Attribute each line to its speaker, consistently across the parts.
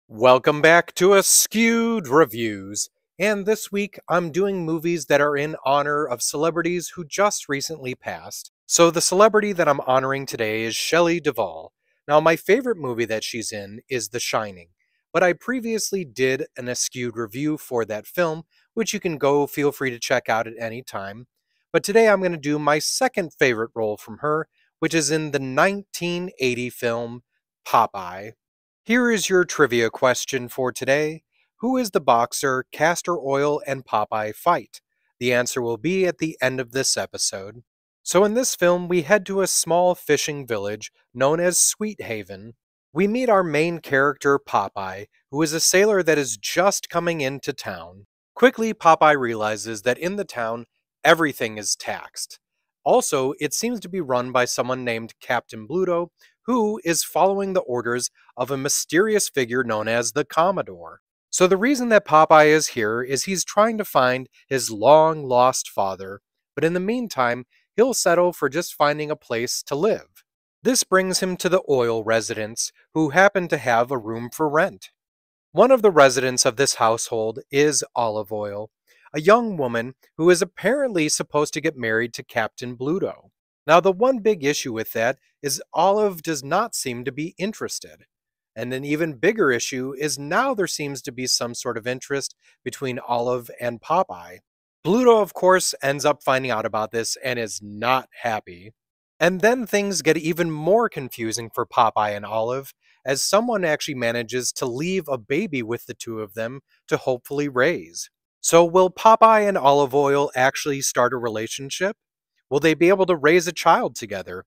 Speaker 1: Welcome back to Askewed Reviews. And this week I'm doing movies that are in honor of celebrities who just recently passed. So the celebrity that I'm honoring today is Shelley Duvall. Now my favorite movie that she's in is The Shining, but I previously did an Askewed review for that film, which you can go feel free to check out at any time. But today I'm going to do my second favorite role from her, which is in the 1980 film Popeye. Here is your trivia question for today. Who is the boxer Castor Oil and Popeye fight? The answer will be at the end of this episode. So in this film, we head to a small fishing village known as Sweet Haven. We meet our main character Popeye, who is a sailor that is just coming into town. Quickly, Popeye realizes that in the town, everything is taxed. Also, it seems to be run by someone named Captain Bluto, who is following the orders of a mysterious figure known as the Commodore. So the reason that Popeye is here is he's trying to find his long-lost father, but in the meantime, he'll settle for just finding a place to live. This brings him to the oil residents, who happen to have a room for rent. One of the residents of this household is Olive Oil, a young woman who is apparently supposed to get married to Captain Bluto. Now, the one big issue with that is Olive does not seem to be interested. And an even bigger issue is now there seems to be some sort of interest between Olive and Popeye. Bluto, of course, ends up finding out about this and is not happy. And then things get even more confusing for Popeye and Olive, as someone actually manages to leave a baby with the two of them to hopefully raise. So will Popeye and Olive Oil actually start a relationship? Will they be able to raise a child together?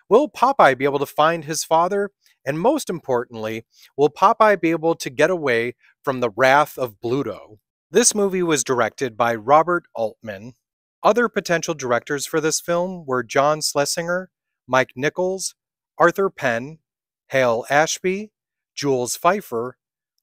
Speaker 1: Will Popeye be able to find his father? And most importantly, will Popeye be able to get away from the wrath of Bluto? This movie was directed by Robert Altman. Other potential directors for this film were John Schlesinger, Mike Nichols, Arthur Penn, Hale Ashby, Jules Feiffer,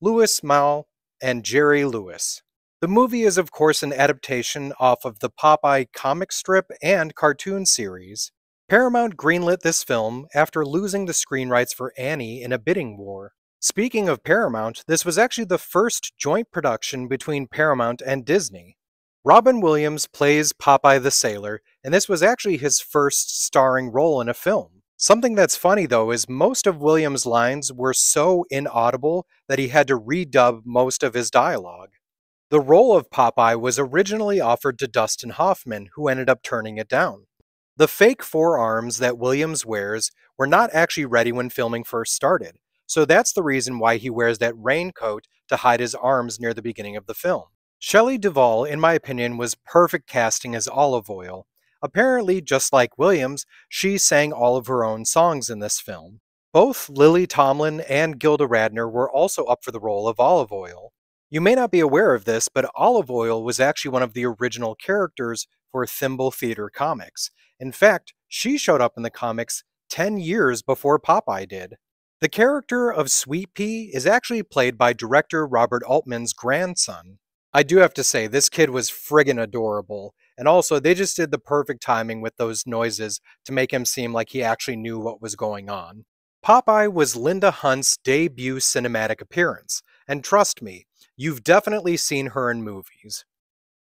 Speaker 1: Louis Malle, and Jerry Lewis. The movie is, of course, an adaptation off of the Popeye comic strip and cartoon series. Paramount greenlit this film after losing the screen rights for Annie in a bidding war. Speaking of Paramount, this was actually the first joint production between Paramount and Disney. Robin Williams plays Popeye the Sailor, and this was actually his first starring role in a film. Something that's funny though is most of Williams' lines were so inaudible that he had to redub most of his dialogue. The role of Popeye was originally offered to Dustin Hoffman, who ended up turning it down. The fake forearms that Williams wears were not actually ready when filming first started, so that's the reason why he wears that raincoat to hide his arms near the beginning of the film. Shelley Duvall, in my opinion, was perfect casting as Olive Oil. Apparently, just like Williams, she sang all of her own songs in this film. Both Lily Tomlin and Gilda Radner were also up for the role of Olive Oil. You may not be aware of this, but Olive Oil was actually one of the original characters for Thimble Theater comics. In fact, she showed up in the comics 10 years before Popeye did. The character of Sweet Pea is actually played by director Robert Altman's grandson. I do have to say, this kid was friggin' adorable, and also they just did the perfect timing with those noises to make him seem like he actually knew what was going on. Popeye was Linda Hunt's debut cinematic appearance, and trust me, you've definitely seen her in movies.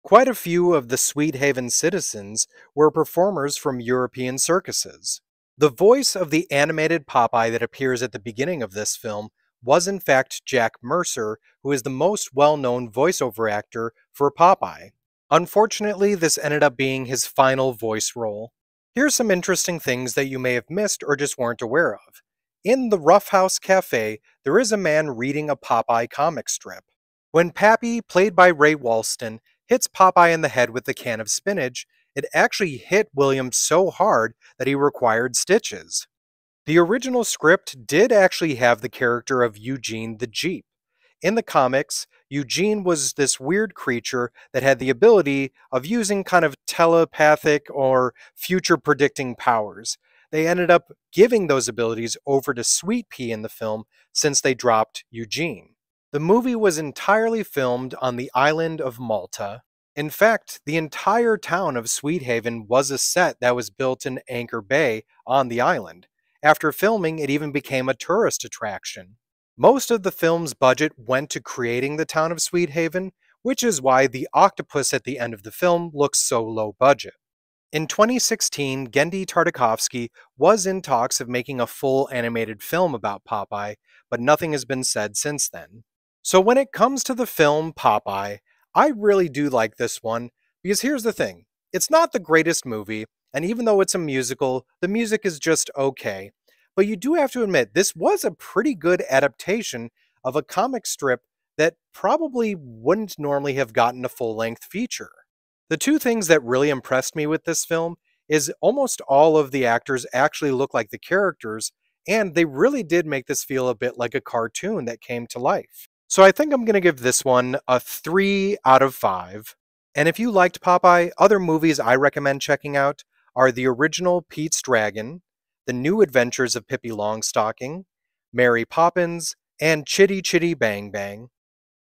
Speaker 1: Quite a few of the Sweet Haven citizens were performers from European circuses. The voice of the animated Popeye that appears at the beginning of this film was in fact Jack Mercer, who is the most well-known voiceover actor for Popeye. Unfortunately, this ended up being his final voice role. Here's some interesting things that you may have missed or just weren't aware of. In the Rough House Cafe, there is a man reading a Popeye comic strip. When Pappy, played by Ray Walston, hits Popeye in the head with the can of spinach, it actually hit Williams so hard that he required stitches. The original script did actually have the character of Eugene the Jeep. In the comics, Eugene was this weird creature that had the ability of using kind of telepathic or future predicting powers. They ended up giving those abilities over to Sweet Pea in the film since they dropped Eugene. The movie was entirely filmed on the island of Malta. In fact, the entire town of Sweet Haven was a set that was built in Anchor Bay on the island. After filming, it even became a tourist attraction. Most of the film's budget went to creating the town of Sweet Haven, which is why the octopus at the end of the film looks so low budget. In 2016, Genndy Tartakovsky was in talks of making a full animated film about Popeye, but nothing has been said since then. So when it comes to the film Popeye, I really do like this one, because here's the thing. It's not the greatest movie, and even though it's a musical, the music is just okay. But you do have to admit, this was a pretty good adaptation of a comic strip that probably wouldn't normally have gotten a full-length feature. The two things that really impressed me with this film is almost all of the actors actually look like the characters, and they really did make this feel a bit like a cartoon that came to life. So I think I'm going to give this one a 3 out of 5. And if you liked Popeye, other movies I recommend checking out are the original Pete's Dragon, The New Adventures of Pippi Longstocking, Mary Poppins, and Chitty Chitty Bang Bang.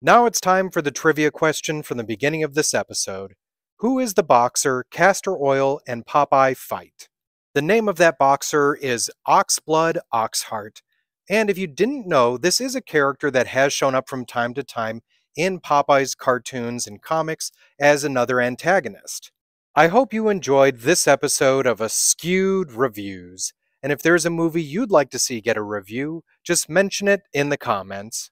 Speaker 1: Now it's time for the trivia question from the beginning of this episode. Who is the boxer Castor Oil and Popeye fight? The name of that boxer is Oxblood Oxheart. And if you didn't know, this is a character that has shown up from time to time in Popeye's cartoons and comics as another antagonist. I hope you enjoyed this episode of Askewed Reviews. And if there's a movie you'd like to see get a review, just mention it in the comments.